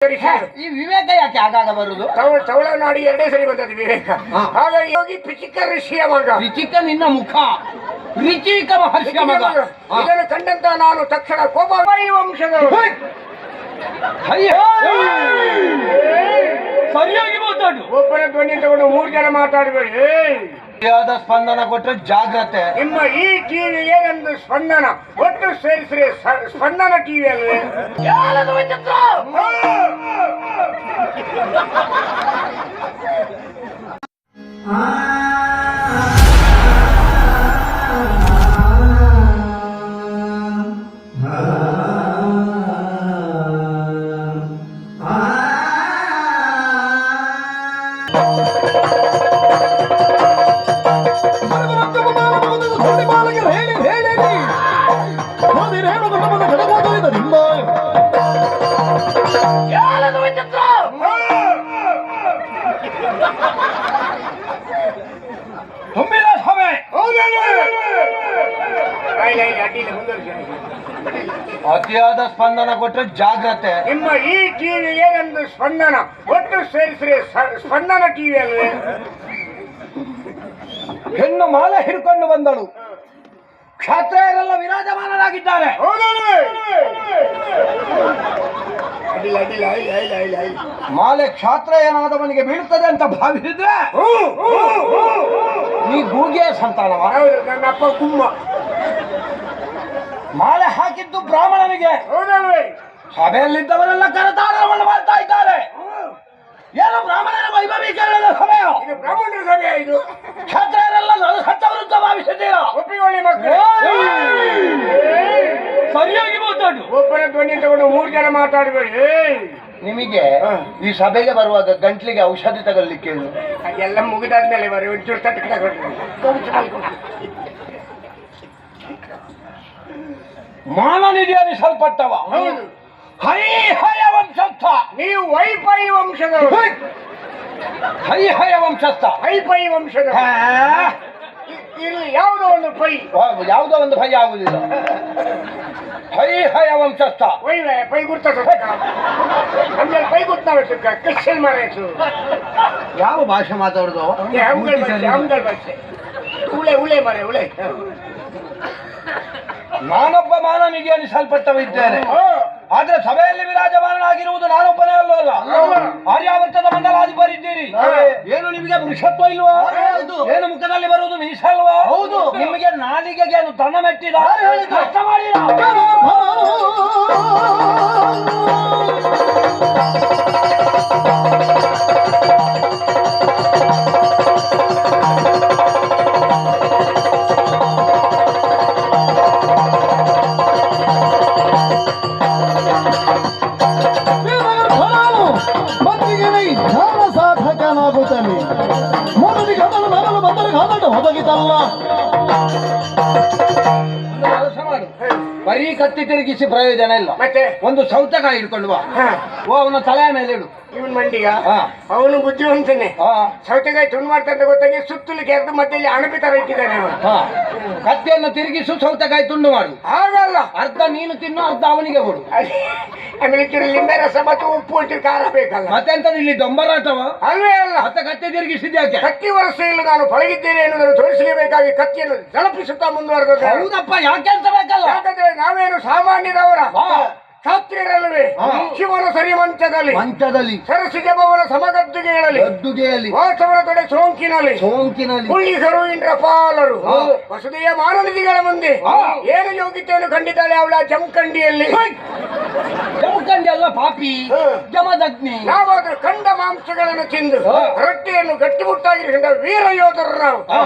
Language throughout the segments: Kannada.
ಈ ವಿವೇಕ ಯಾಕೆ ಆಗಾಗ ಬರುದು? ತವಳನಾಡಿ ಎರಡೇ ಸರಿ ಬಂದದ್ದು ವಿವೇಕ. ಹಾಗಾಗಿ ಯೋಗಿ ಪಿಚಿಕ ಋಷಿಯ ಮಗ. ರಿಚಿಕ ನಿನ್ನ ಮುಖ, ರಿಚಿಕ ಮಹರ್ಷಿಯ ಮಗ. ಇದನ್ನು ಕಂಡಂತ ನಾನು ತಕ್ಷಣ ಕೋಪ ವಂಶದವರು. ಸರಿಯಾಗಿ ಮಾತಾಡು. ಒಬ್ಬರ ಧ್ವನಿ ತಗೊಂಡು 3 ಜನ ಮಾತಾಡಬೇಡಿ. ಸರಿಯಾದ ಸ್ಪಂದನ ಕೊಟ್ಟರೆ ಜಾಗ್ರತೆ. ನಿಮ್ಮ ಈ ಟಿವಿಗೆ ನಂದು ಸ್ಪಂದನ ಒಟ್ಟು ಸೇರಿಸ್ರಿ ಸ್ಪಂದನ ಟಿವಿ ಅಲ್ವೇ? ಅತಿಯಾದ ಸ್ಪಂದನ ಕೊಟ್ಟರೆ ಜಾಗ್ರತೆ. ನಿಮ್ಮ ಈ ಟಿವಿಗೆ ನಂದು ಸ್ಪಂದನ ಒಟ್ಟು ಸೇರಿಸ್ರಿ ಸ್ಪಂದನ ಟಿವಿ ಅಲ್ವೇ? ಹೆಣ್ಣು ಮಾಲೆ ಹಿಡ್ಕೊಂಡು ಬಂದಳು, ಕ್ಷಾತ್ರಿಯರೆಲ್ಲ ವಿರಾಜಮಾನರಾಗಿದ್ದಾರೆ. ಮಾಲೆ ಕ್ಷಾತ್ರಿಯನಾದವನಿಗೆ ಬೀಳುತ್ತದೆ ಅಂತ ಭಾವಿಸಿದ್ರೆ ನೀ ಗೂಗಿಯ ಸಂತಾನವ. ನನ್ನಪ್ಪ ಗುಮ್ಮ. ಮಾಲೆ ಹಾಕಿದ್ದು ಬ್ರಾಹ್ಮಣನಿಗೆ. ಸಭೆಯಲ್ಲಿದ್ದವರೆಲ್ಲ ಕರತಾಡವನ್ನು ಮಾಡ್ತಾ ಇದ್ದಾರೆ. ಏನು ಬ್ರಾಹ್ಮಣರ ವೈಭವೀಕರಣದ ಸಮಯ? ಇದು ಬ್ರಾಹ್ಮಣರ ಸಮಯ. ಇದು ಕ್ಷತ್ರಿಯರೆಲ್ಲ ಸತ್ತವರು ಅಂತ ಭಾವಿಸಿದ್ದೀರಾ? ಒಪ್ಪಿಕೊಳ್ಳಿ ಮಕ್ಕಳು. ಸರಿಯಾಗಿ ಮಾತಾಡು. ಒಬ್ಬರ ಧ್ವನಿ ತಗೊಂಡು 3 ಜನ ಮಾತಾಡಬೇಡಿ. ನಿಮಗೆ ಈ ಸಭೆಗೆ ಬರುವಾಗ ಗಂಟ್ಲಿಗೆ ಔಷಧಿ ತಗೊಳ್ಳಿಕ್ಕೆ ಎಲ್ಲ ಮುಗಿದಾದ್ಮೇಲೆ ಬರೀ ಒಂಚೂರು ತಟ್ಟೆ ಮಾನನಿಧಿ ಅನಿಸಲ್ಪಟ್ಟವ. ಹೈ ಹಯ ವಂಶಸ್ಥ. ನೀವು ವೈಫೈ ವಂಶದವರು. ಹೈ ಹಯ ವಂಶಸ್ಥ. ವೈಫೈ ವಂಶದ. ಇಲ್ಲಿ ಯಾವುದೋ ಒಂದು ಪೈ, ಯಾವುದೋ ಒಂದು ಭಯ ಆಗುದಿಲ್ಲ. ಹೈ ಹಯ ವಂಶಸ್ಥ. ಪೈ ಗುರ್ತ ನಮ್ಗೆ ಪೈ ಗುರ್ತಾವೆ ಕ್ರಿಶ್ಚಿಯನ್ ಮಾರೇಸು. ಯಾವ ಭಾಷೆ ಮಾತಾಡುದು? ಹಂಗಲ್ ಭಾಷೆ. ಉಳೆ ಉಳೆ ಮರೆ ಉಳೆ. ನಾನೊಬ್ಬ ಮಾನನಿಗೆ ಅನಿಸಲ್ಪಟ್ಟವಿದ್ದೇನೆ. ಆದ್ರೆ ಸಭೆಯಲ್ಲಿ ವಿರಾಜಮಾನನಾಗಿರುವುದು ನಾನೊಬ್ಬನೇ ಅಲ್ಲವಲ್ಲ. ಆರ್ಯಾವರ್ತದ ಮಂಡಲಾಧಿಪರಿದ್ದೀರಿ. ಏನು ನಿಮಗೆ ವೃಷತ್ವ ಇಲ್ವಾ? ಏನು ಮುಖದಲ್ಲಿ ಬರುವುದು ಮೀಸ ಅಲ್ವಾ? ಹೌದು. ನಿಮಗೆ ನಾಲಿಗೆಗೆ ಏನು ತನ್ನ ಮೆಟ್ಟಿದ ಕಷ್ಟ ಮಾಡಿದ. ಬರೀ ಕತ್ತಿ ತಿರುಗಿಸಿ ಪ್ರಯೋಜನ ಇಲ್ಲ. ಮತ್ತೆ ಒಂದು ಸೌತೆಕಾಯಿ ಹಿಡ್ಕೊಂಡು ಬಾ. ಅವನ ತಲೆಯ ಮೇಲೆ ಇಡು. ಇವನ್ ಮಂಡಿಗ ಅವನು ಬುದ್ಧಿವಂತನೇ. ಸೌತೆಕಾಯಿ ತುಂಡು ಮಾಡ್ತಂತ ಗೊತ್ತಾಗಿ ಸುತ್ತಲೂ ಕೆರೆದು ಮಧ್ಯದಲ್ಲಿ ಅಣಬಿ ತರ ಇಟ್ಟಿದ್ದಾನೆ. ಕತ್ತಿಯನ್ನು ತಿರುಗಿಸು, ಸೌತೆಕಾಯಿ ತುಂಡು ಮಾಡು. ಹಾಗಲ್ಲ, ಅರ್ಧ ನೀನು ತಿನ್ನು, ಅರ್ಧ ಅವನಿಗೆ ಕೊಡು. ಆಮೇಲೆ ಲಿಂಬೆ ರಸ ಮತ್ತು ಉಪ್ಪು ಒಂಚೂರು ಖಾರ ಬೇಕಲ್ಲ. ಮತ್ತೆಂತ ಇಲ್ಲಿ ಡೊಂಬರಾಟವ ಅಲ್ವೇ ಅಲ್ಲ. ಮತ್ತೆ ಕತ್ತಿ ತಿರುಗಿಸಿದ್ಯಾಕೆ? ಕತ್ತಿ ವರ್ಷ ಇಲ್ಲ ನಾನು ಪಳಗಿದ್ದೇನೆ ಎನ್ನುವುದನ್ನು ತೋರಿಸಲೇಬೇಕಾಗಿ ಕತ್ತಿಯನ್ನು ತಲುಪಿಸುತ್ತಾ ಮುಂದುವರೆದ. ಹೌದಪ್ಪ, ಯಾಕೆ ಅಂತ ಬೇಕಲ್ಲ. ಯಾಕಂದ್ರೆ ನಾವೇನು ಸಾಮಾನ್ಯದವರ ಕ್ಷಾತ್ರಿಯರಲ್ಲವೇ? ಶಿವನ ಮಂಚದಲ್ಲಿ ಸರಸಿಗೆ ಭವನ ಸಮಗದ್ದುಗೆಯಲ್ಲಿ ವಾಸವನ ತೊಡೆ ಸೋಂಕಿನಲ್ಲಿ ಪುಳ್ಳಿಸರು ಇಂದ್ರಪಾಲರು ವಸುದೆಯ ಮಾನನಿಧಿಗಳ ಮುಂದೆ ಏನು ಯೋಗ್ಯತೆಯನ್ನು ಕಂಡಿದ್ದಾಳೆ ಅವಳ ಜಮಖಂಡಿಯಲ್ಲಿ. ಜಮಖಂಡಿ ಅಲ್ಲ ಪಾಪಿ, ಜಮದಗ್ನಿ. ನಾವಾದ್ರೂ ಕಂಡ ಮಾಂಸಗಳನ್ನು ತಿಂದು ರೊಟ್ಟಿಯನ್ನು ಗಟ್ಟಿಮುಟ್ಟಾಗಿರ್ಕೊಂಡ ವೀರ ಯೋಧರು ನಾವು.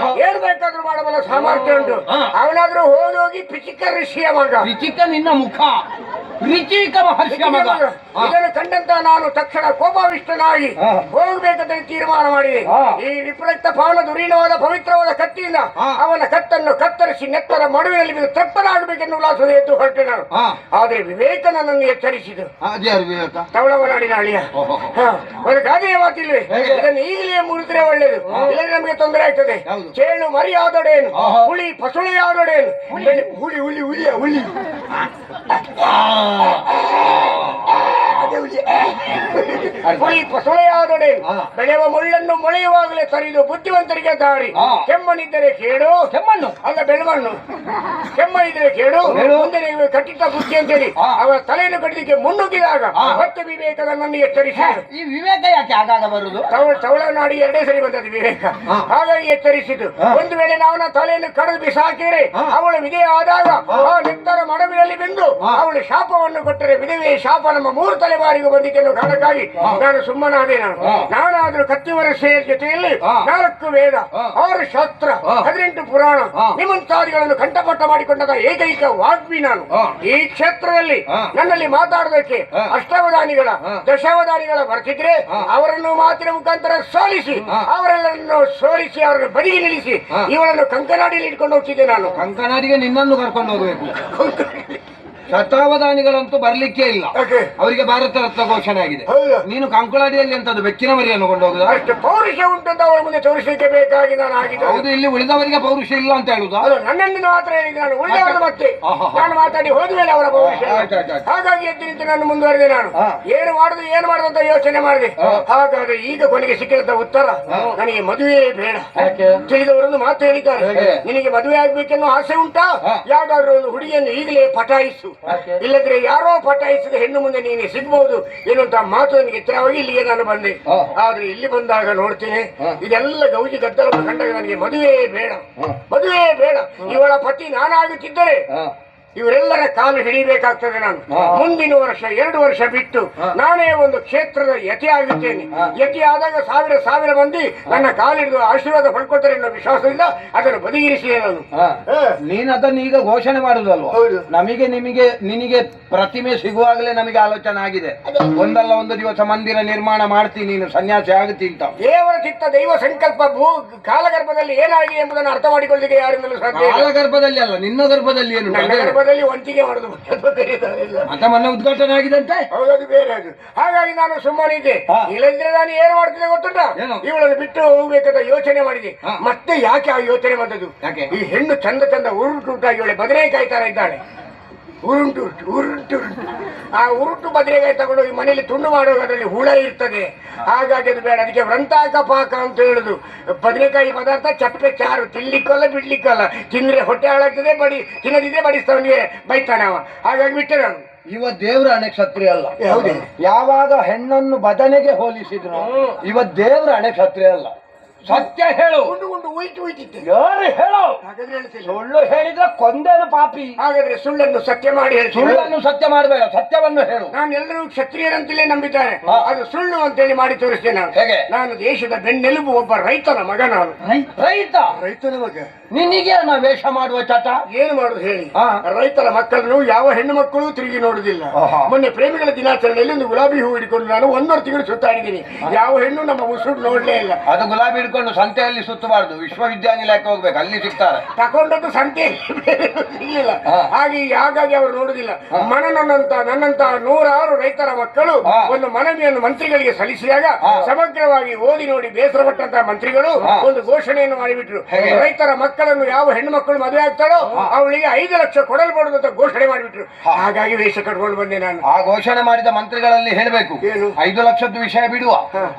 ಏನ್ ಬೇಕಾದ್ರೂ ಮಾಡಬಲ್ಲ ಸಾಮರ್ಥ್ಯ ಉಂಟು. ಅವನಾದ್ರೂ ಹೋಗಿ ಪಿಚಿಕ ಋಷಿಯ ಮಗ. ರಿಚಿಕ ನಿನ್ನ ಮುಖ, ರಿಚಿಕ ಮಹರ್ಷಿಯ ಮಗ. ಇದನ್ನು ಕಂಡಂತ ನಾನು ತಕ್ಷಣ ಕೋಪವಿಷ್ಟನಾಗಿ ಹೋಗಬೇಕಂತ ತೀರ್ಮಾನ ಮಾಡಿದೆ. ಈ ವಿಪರೀತ ಪಾವನ ದುರೀಣವಾದ ಪವಿತ್ರವಾದ ಕತ್ತಿಯಿಂದ ಅವನ ಕತ್ತನ್ನು ಕತ್ತರಿಸಿ ನೆತ್ತರ ಮಡುವಿನಲ್ಲಿ ಬಿದ್ದು ತಪ್ಪನಾಗಬೇಕೆಂದು ಉಲ್ಲಾಸದ ಎದ್ದು ಹೊರಟೆ ನಾನು. ಆದ್ರೆ ವಿವೇಕ ನನ್ನನ್ನು ಎಚ್ಚರಿಸಿತು. ತವಳವನಾಡಿನ ಅಳಿಯ ಒಂದು ಗಾದೆಯ ಮಾತಿಲ್ವೇ? ಇದನ್ನು ಈಗಲೇ ಮುರಿದ್ರೆ ಒಳ್ಳೇದು, ಇಲ್ಲದ್ರೆ ನಮಗೆ ತೊಂದರೆ ಆಗ್ತದೆ. ಚೇಳು ಮರಿಯಾದೊಡೇನು, ಹುಳಿ ಪಸುಳೆಯಾದೊಡೇನು, ಹುಳಿ ಹುಲಿ ಹುಲಿಯ ಹುಲಿ ಸುಳೆಯಾದೊಡೆ ಹಾ. ಬೆಳೆಯುವ ಮುಳ್ಳನ್ನು ಮೊಳೆಯುವಾಗಲೇ ತರಿದು ಬುದ್ಧಿವಂತರಿಗೆ ದಾರಿ. ಹಾ. ಕೆಮ್ಮನಿದ್ದರೆ ಕೇಳು, ಕೆಮ್ಮಣ್ಣು ಅಲ್ಲ ಬೆಳಮಣ್ಣು. ಕೆಮ್ಮನಿದ್ರೆ ಕೇಳು, ಹೇಳು. ಮುಂದೆ ನೀವು ಕಟ್ಟಿಟ್ಟ ಬುದ್ಧಿ ಅಂತೇಳಿ ಹಾ. ಅವರ ತಲೆಯನ್ನು ಕಟ್ಟಿದ್ದಕ್ಕೆ ಮುನ್ನುಗ್ಗಿದಾಗ ಹಾ. ಮತ್ತೆ ವಿವೇಕದ ನನ್ನ ಎಚ್ಚರಿಸಿ. ಈ ವಿವೇಕ ಯಾಕೆ ಆಗಾಗ ಬರುದು? ತವಳನಾಡಿ ಎರಡೇ ಸರಿ ಬಂದದ್ದು ವಿವೇಕ. ಹಾ. ಹಾಗಾಗಿ ಎಚ್ಚರಿಸಿದ್ದು. ಹಾ. ಒಂದು ವೇಳೆ ನಾವು ತಲೆಯನ್ನು ಕಡಿದು ಬಿಸಾಕಿದರೆ ಹಾ. ಅವಳು ವಿಧೇಯ ಆದಾಗ ಆ ನೆತ್ತರ ಮಡವಿನಲ್ಲಿ ಬಿಂದು ಹಾ. ಅವಳು ಶಾಪವನ್ನು ಕೊಟ್ಟರೆ ವಿಧವೆ ಶಾಪ ನಮ್ಮ 3 ತಲೆಮಾರಿಗೂ ಬಂದಿದೆ ಅನ್ನೋ ಕಾರಣಕ್ಕಾಗಿ ನಾನು ಸುಮ್ಮನಾದೆ. ನಾನಾದ್ರೂ ಕತ್ತಿವರಸೆಯ ಜೊತೆಯಲ್ಲಿ ಹಾ. 4 ವೇದ, 6 ಶಾಸ್ತ್ರ, ಹಾ. 18 ಪುರಾಣ, ಹಾ. ನಿಮಂತಾದಿಗಳನ್ನು ಕಂಠಪಟ್ಟ ಮಾಡಿಕೊಂಡಾಗ ಏಕೈಕ ವಾಗ್ಮಿ ನಾನು. ಹಾ. ಈ ಕ್ಷೇತ್ರದಲ್ಲಿ ಹಾ. ನನ್ನಲ್ಲಿ ಮಾತಾಡೋದಕ್ಕೆ ಹಾ. ಅಷ್ಟಾವಧಾನಿಗಳ ಹಾ. ದಶಾವಧಾನಿಗಳ ಬರ್ತಿದ್ರೆ ಹಾ. ಅವರನ್ನು ಮಾತಿನ ಮುಖಾಂತರ ಸೋಲಿಸಿ ಹಾ. ಅವರೆಲ್ಲರನ್ನು ಸೋಲಿಸಿ ಅವರನ್ನು ಬದಿಗೆ ನಿಲ್ಲಿಸಿ ಹಾ. ಇವಳನ್ನು ಕಂಕನಾಡಿಯಲ್ಲಿ ಇಟ್ಕೊಂಡು ಹೋಗ್ತಿದ್ದೆ ನಾನು. ಕಂಕನಾಡಿಗೆ ನಿನ್ನನ್ನು ಕರ್ಕೊಂಡು ಹೋಗಬೇಕು. ಶತಾವಧಾನಿಗಳಂತೂ ಬರ್ಲಿಕ್ಕೆ ಇಲ್ಲ, ಯಾಕೆ? ಅವರಿಗೆ ಭಾರತ ರತ್ನ ಘೋಷಣೆ ಆಗಿದೆ. ಹೌದು. ನೀನು ಕಂಕುಳಾಡಿಯಲ್ಲಿ ಅಂತದ್ದು ಬೆಕ್ಕಿನ ಮರಿಯನ್ನು ಕೊಂಡು ಹೋಗುದು? ಅಷ್ಟು ಪೌರುಷ ಉಂಟು ಅಂತ ಅವಳ ಮುಂದೆ ತೋರಿಸಲಿಕ್ಕೆ ಬೇಕಾಗಿ ನಾನು ಆಗಿದ್ದೆ. ಹೌದು, ಇಲ್ಲಿ ಉಳಿದವರಿಗೆ ಪೌರುಷ ಇಲ್ಲ ಅಂತ ಹೇಳುದಾ? ಅದು ನನ್ನನ್ನು ಮಾತ್ರ ಹೇಳಿದೆ ನಾನು. ಉಳಿದವರು ಮತ್ತೆ ಆಹಾ. ನಾನು ಮಾತಾಡಿ ಹೋದ್ಮೇಲೆ ಅವರ ಪೌರುಷ. ಆಯ್ತು, ಆಯ್ತು, ಆಯ್ತು. ಹಾಗಾಗಿ ಎದ್ದು ನಿಂತು ನಾನು ಮುಂದುವರೆದೆ. ನಾನು ಹಾ. ಏನು ಮಾಡುದು ಅಂತ ಯೋಚನೆ ಮಾಡಿದೆ. ಹಾಗಾದ್ರೆ ಈಗ ಕೊನೆಗೆ ಸಿಕ್ಕಿದಂತ ಉತ್ತರ, ನನಗೆ ಮದುವೆ ಬೇಡ. ಯಾಕೆ? ತಿಳಿದವರನ್ನು ಮಾತು ಹೇಳಿದ್ದಾರೆ. ಹೇಗೆ? ನಿನಗೆ ಮದುವೆ ಆಗ್ಬೇಕೆನ್ನೋ ಆಸೆ ಉಂಟಾ? ಹಾ. ಯಾವ್ದಾದ್ರು ಒಂದು ಹುಡುಗಿಯನ್ನು ಈಗಲೇ ಪಟಾಯಿಸು. ಯಾಕೆ? ಇಲ್ಲದ್ರೆ ಯಾರೋ ಪಟಾಯಿಸಿದ ಹೆಣ್ಣು ಮುಂದೆ ನೀನು ಸಿಗ್ಬಹುದು ಎನ್ನುವಂತ ಮಾತು ನನಗೆ ಎಚ್ಚರವಾಗಿ ಇಲ್ಲಿಗೆ ನಾನು ಬಂದೆ. ಹಾ. ಆದ್ರೆ ಇಲ್ಲಿ ಬಂದಾಗ ನೋಡ್ತೇನೆ, ಹಾ. ಇದೆಲ್ಲ ಗೌಜಿ ಗದ್ದಲವನ್ನು ಕಂಡಾಗ ನನಗೆ ಮದುವೆ ಬೇಡ, ಮದುವೆ ಬೇಡ. ಇವಳ ಪತಿ ನಾನಾಗುತ್ತಿದ್ದರೆ ಇವರೆಲ್ಲರ ಕಾಲು ಹಿಡಿಬೇಕಾಗ್ತದೆ. ನಾನು ಮುಂದಿನ ವರ್ಷ 2 ವರ್ಷ ಬಿಟ್ಟು ನಾನೇ ಒಂದು ಕ್ಷೇತ್ರದ ಯತಿ ಆಗುತ್ತೇನೆ. ಯತಿ ಆದಾಗ ಸಾವಿರ ಮಂದಿ ನನ್ನ ಕಾಲಿಡಿದು ಆಶೀರ್ವಾದ ಪಡ್ಕೊಳ್ತಾರೆ ಅನ್ನೋ ವಿಶ್ವಾಸದಿಂದ ಅದನ್ನು ಬದಿಗಿರಿಸಿದೆ ನಾನು. ನೀನು ಅದನ್ನು ಈಗ ಘೋಷಣೆ ಮಾಡುದಲ್ವ? ಹೌದು. ನಿನಗೆ ಪ್ರತಿಮೆ ಸಿಗುವಾಗಲೇ ನಮಗೆ ಆಲೋಚನೆ ಆಗಿದೆ, ಒಂದಲ್ಲ ಒಂದು ದಿವಸ ಮಂದಿರ ನಿರ್ಮಾಣ ಮಾಡ್ತೀನಿ, ನೀನು ಸನ್ಯಾಸಿ ಆಗುತ್ತಿ ಅಂತ. ದೇವರ ಚಿತ್ತ, ದೈವ ಸಂಕಲ್ಪ ಕಾಲಗರ್ಭದಲ್ಲಿ ಏನಾಗಿದೆ ಎಂಬುದನ್ನು ಅರ್ಥ ಮಾಡಿಕೊಳ್ಳಲಿಕ್ಕೆ ಯಾರಿಂದಲೂ ಸಾಧ್ಯ ಇಲ್ಲ. ಗರ್ಭದಲ್ಲಿ ಅಲ್ಲ, ನಿನ್ನ ಗರ್ಭದಲ್ಲಿ ಏನು? ನನ್ನ ಗರ್ಭದಲ್ಲಿ ವಂತಿಗೆ ಮಾಡುದು ಅಂತ ಮೊನ್ನೆ ಉದ್ಘಾಟನೆ ಆಗಿದಂತೆ. ಹೌದದು ಬೇರೆ ಅದು. ಹಾಗಾಗಿ ನಾನು ಸುಮ್ಮನಿದ್ದೆ. ಇಲ್ಲದ್ರೆ ನಾನು ಏನು ಮಾಡ್ತಿದ್ದೆ ಗೊತ್ತುಂಟ? ಏನು? ಇವಳನ್ನು ಬಿಟ್ಟು ಹೋಗ್ಬೇಕಂತ ಯೋಚನೆ ಮಾಡಿದೆ. ಮತ್ತೆ ಯಾಕೆ ಆ ಯೋಚನೆ ಬಂದದ್ದು? ಯಾಕೆ? ಈ ಹೆಣ್ಣು ಚಂದ ಉರುಟುಟಾಗಿ ಇವಳೆ ಬದನೆಕಾಯಿ ತರ ಇದ್ದಾಳೆ. ಉರುಂಟು ಆ ಉರುಟು ಬದನೆಕಾಯಿ ತಗೊಂಡು ಈ ಮನೆಯಲ್ಲಿ ತುಂಡು ಮಾಡುವಾಗ ಅದರಲ್ಲಿ ಹುಳ ಇರ್ತದೆ. ಹಾಗಾಗಿ ಅದು ಬೇಡ. ಅದಕ್ಕೆ ವ್ರಂತಾಕ ಪಾಕ ಅಂತ ಹೇಳುದು. ಬದನೆಕಾಯಿ ಪದಾರ್ಥ ಚಪ್ಪೆ ಚಾರು, ತಿನ್ಲಿಕ್ಕಲ್ಲ ಬಿಡ್ಲಿಕ್ಕಲ್ಲ. ತಿಂದ್ರೆ ಹೊಟ್ಟೆ ಹಾಳಾಗ್ತದೆ, ತಿನ್ನದಿದ್ರೆ ಬಡಿಸ್ತವನಿಗೆ ಬೈತಾನೆ ಅವ. ಹಾಗಾಗಿ ಬಿಟ್ಟೆ ನಾನು. ಇವ ದೇವ್ರ ಹಣೆ ಕ್ಷತ್ರಿಯ ಅಲ್ಲ. ಹೌದೇ? ಯಾವಾಗ ಹೆಣ್ಣನ್ನು ಬದನೆಗೆ ಹೋಲಿಸಿದ್ರು ಇವ ದೇವ್ರ ಹಣೆ ಕ್ಷತ್ರಿಯ ಅಲ್ಲ. ಸತ್ಯ ಹೇಳು. ಗುಂಡು ಉಯ್ತಿದ್ದೆ. ಯಾರು ಹೇಳು? ಹಾಗಾದ್ರೆ ಹೇಳ್ತೀನಿ, ಸುಳ್ಳು ಹೇಳಿದ್ರೆ ಕೊಂದೇನು ಪಾಪಿ. ಹಾಗಾದ್ರೆ ಸುಳ್ಳನ್ನು ಸತ್ಯ ಮಾಡಿ ಹೇಳ್ತೀನಿ. ಸುಳ್ಳನ್ನು ಸತ್ಯ ಮಾಡಬೇಡ, ಸತ್ಯವನ್ನು ಹೇಳು. ನಾನು ಎಲ್ಲರೂ ಕ್ಷತ್ರಿಯರಂತಲೇ ನಂಬಿದ್ದಾರೆ. ಅದು ಸುಳ್ಳು ಅಂತೇಳಿ ಮಾಡಿ ತೋರಿಸ್ತೇನೆ ನಾನು. ಹೇಗೆ? ನಾನು ದೇಶದ ಬೆನ್ನೆಲುಬು, ಒಬ್ಬ ರೈತನ ಮಗ ನಾನು. ರೈತನ ಮಗ. ನಿನಗೆ ವೇಷ ಮಾಡುವ ಚಟ? ಏನು ಮಾಡುದು ಹೇಳಿ? ರೈತರ ಮಕ್ಕಳನ್ನು ಯಾವ ಹೆಣ್ಣು ಮಕ್ಕಳು ತಿರುಗಿ ನೋಡುದಿಲ್ಲ. ಮೊನ್ನೆ ಪ್ರೇಮಿಗಳ ದಿನಾಚರಣೆಯಲ್ಲಿ ಒಂದು ಗುಲಾಬಿ ಹೂ ಹಿಡ್ಕೊಂಡು ನಾನು 1.5 ತಿಂಗಳು ಸುತ್ತಾಡಿದ್ದೀನಿ. ಯಾವ ಹೆಣ್ಣು ನಮ್ಮ ಮುಸುಡು ನೋಡ್ಲೇ ಇಲ್ಲ. ಅದು ಗುಲಾಬಿ ಹಿಡ್ಕೊಂಡು ಸಂತೆಯಲ್ಲಿ ಸುತ್ತಬಾರ್ದು, ವಿಶ್ವವಿದ್ಯಾನಿಲಯಕ್ಕೆ ಹೋಗ್ಬೇಕು, ಅಲ್ಲಿ ಸಿಗ್ತಾರೆ. ತಕೊಂಡದ್ದು ಸಂತೆಯಲ್ಲಿ ಸಿಗ್ಲಿಲ್ಲ. ಹಾಗಾಗಿ ಅವರು ನೋಡುದಿಲ್ಲ. ನನ್ನಂತ 106 ರೈತರ ಮಕ್ಕಳು ಒಂದು ಮನವಿಯನ್ನು ಮಂತ್ರಿಗಳಿಗೆ ಸಲ್ಲಿಸಿದಾಗ ಸಮಗ್ರವಾಗಿ ಓದಿ ನೋಡಿ ಬೇಸರಪಟ್ಟಂತಹ ಮಂತ್ರಿಗಳು ಒಂದು ಘೋಷಣೆಯನ್ನು ಮಾಡಿಬಿಟ್ರು. ರೈತರ ಮಕ್ಕಳನ್ನು ಯಾವ ಹೆಣ್ಣು ಮಕ್ಕಳು ಮದುವೆ ಆಗ್ತಾಳೋ ಅವಳಿಗೆ 5 ಲಕ್ಷ ಕೊಡಲ್ಪಡುದು ಅಂತ ಘೋಷಣೆ ಮಾಡಿಬಿಟ್ರು. ಹಾಗಾಗಿ ವೇಷ ಕಟ್ಕೊಂಡು ಬಂದೆ ನಾನು. ಆ ಘೋಷಣೆ ಮಾಡಿದ ಮಂತ್ರಿಗಳಲ್ಲಿ ಹೇಳಬೇಕು, 5 ಲಕ್ಷದ ವಿಷಯ ಬಿಡುವ,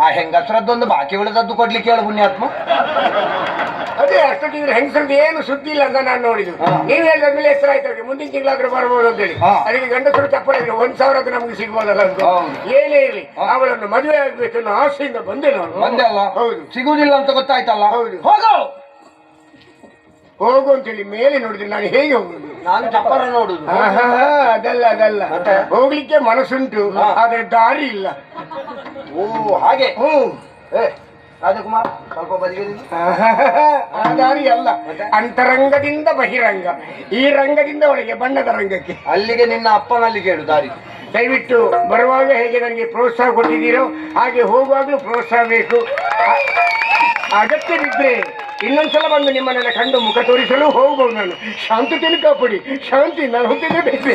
ಆ ಹೆಂಗಸರದ್ದೊಂದು ಬಾಕಿ ಉಳಿದದ್ದು ಕೊಡ್ಲಿಕ್ಕೆ ಹೇಳು ಪುಣ್ಯಾತ್ಮ. ಅದೇ ಅಷ್ಟೊತ್ತಿಗೆ ಹೆಂಗಸರದ್ದು ಏನು ಸುದ್ದಿ ಇಲ್ಲ ಅಂತ ನಾನು ನೋಡಿದ್ದು. ನೀವು ಹೇಳಿದ್ಮೇಲೆ ಹೆಸರಾಯ್ತು, ಮುಂದಿನ ತಿಂಗಳಾದ್ರೂ ಬರ್ಬೋದು ಅಂತ ಹೇಳಿ. ಅದಕ್ಕೆ ಗಂಡಸರು ಚಪ್ಪಳ 1,000 ಅದು ನಮ್ಗೆ ಸಿಗ್ಬೋದಲ್ಲ ಅಂತ. ಏನೇ ಇರಲಿ, ಅವಳನ್ನು ಮದುವೆ ಆಗ್ಬೇಕು ಅನ್ನೋ ಆಸೆಯಿಂದ ಬಂದೆ ನಾನು. ಬಂದೆ ಅಲ್ಲ? ಹೌದು. ಸಿಗುವುದಿಲ್ಲ ಅಂತ ಗೊತ್ತಾಯ್ತಲ್ಲ? ಹೌದು. ಹೋಗು ಅಂತೇಳಿ ಮೇಲೆ ನೋಡಿದ್ರೆ ನಾನು ಹೇಗೆ ಹೋಗುದು? ನಾನು ಚಪ್ಪರ ನೋಡುದು. ಅದಲ್ಲ ಹೋಗ್ಲಿಕ್ಕೆ ಮನಸ್ಸುಂಟು, ಆದ್ರೆ ದಾರಿ ಇಲ್ಲ. ಓ ಹಾಗೆ. ರಾಜಕುಮಾರ್ ಸ್ವಲ್ಪ ಬದಿಗೆ. ಆ ದಾರಿ ಅಲ್ಲ, ಅಂತರಂಗದಿಂದ ಬಹಿರಂಗ, ಈ ರಂಗದಿಂದ ಒಳಗೆ ಬಣ್ಣದ ರಂಗಕ್ಕೆ. ಅಲ್ಲಿಗೆ ನಿನ್ನ ಅಪ್ಪನಲ್ಲಿ ಕೇಳು ದಾರಿ. ದಯವಿಟ್ಟು ಬರುವಾಗ ಹೇಗೆ ನನಗೆ ಪ್ರೋತ್ಸಾಹ ಕೊಟ್ಟಿದ್ದೀರೋ ಹಾಗೆ ಹೋಗುವಾಗಲೂ ಪ್ರೋತ್ಸಾಹ ಬೇಕು. ಅಗತ್ಯವಿದ್ರೆ ಇನ್ನೊಂದ್ಸಲ ಬಂದು ನಿಮ್ಮನ್ನೆಲ್ಲ ಕಂಡು ಮುಖ ತೋರಿಸಲು ಹೋಗ್ಬೋದು ನಾನು. ಶಾಂತಿ ಕಾಪಾಡಿ, ಶಾಂತಿ ನಾನು ಹೋಗ್ತಿದ್ರೆ ಬೇಕು.